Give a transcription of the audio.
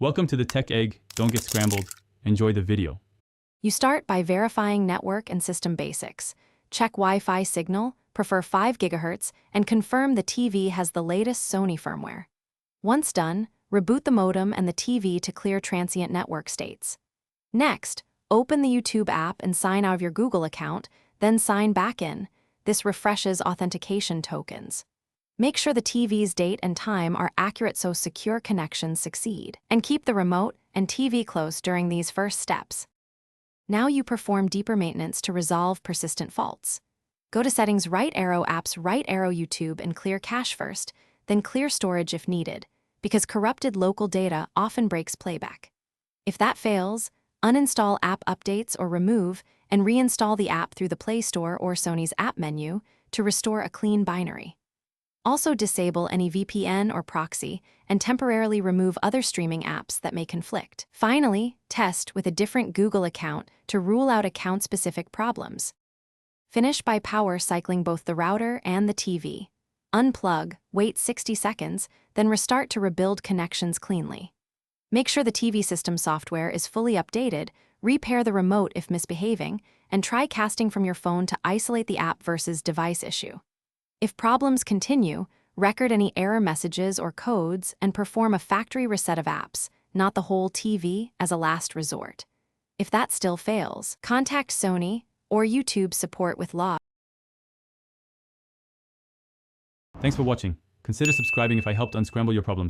Welcome to the Tech Egg. Don't get scrambled. Enjoy the video. You start by verifying network and system basics. Check Wi-Fi signal, prefer 5 GHz, and confirm the TV has the latest Sony firmware. Once done, reboot the modem and the TV to clear transient network states. Next, open the YouTube app and sign out of your Google account, then sign back in. This refreshes authentication tokens. Make sure the TV's date and time are accurate so secure connections succeed, and keep the remote and TV close during these first steps. Now you perform deeper maintenance to resolve persistent faults. Go to Settings, right arrow Apps, right arrow YouTube, and clear cache first, then clear storage if needed, because corrupted local data often breaks playback. If that fails, uninstall app updates or remove and reinstall the app through the Play Store or Sony's app menu to restore a clean binary. Also disable any VPN or proxy and temporarily remove other streaming apps that may conflict. Finally, test with a different Google account to rule out account-specific problems. Finish by power cycling both the router and the TV. Unplug, wait 60 seconds, then restart to rebuild connections cleanly. Make sure the TV system software is fully updated, repair the remote if misbehaving, and try casting from your phone to isolate the app versus device issue. If problems continue, record any error messages or codes and perform a factory reset of apps, not the whole TV, as a last resort. If that still fails, contact Sony or YouTube support with log. Thanks for watching. Consider subscribing if I helped unscramble your problems.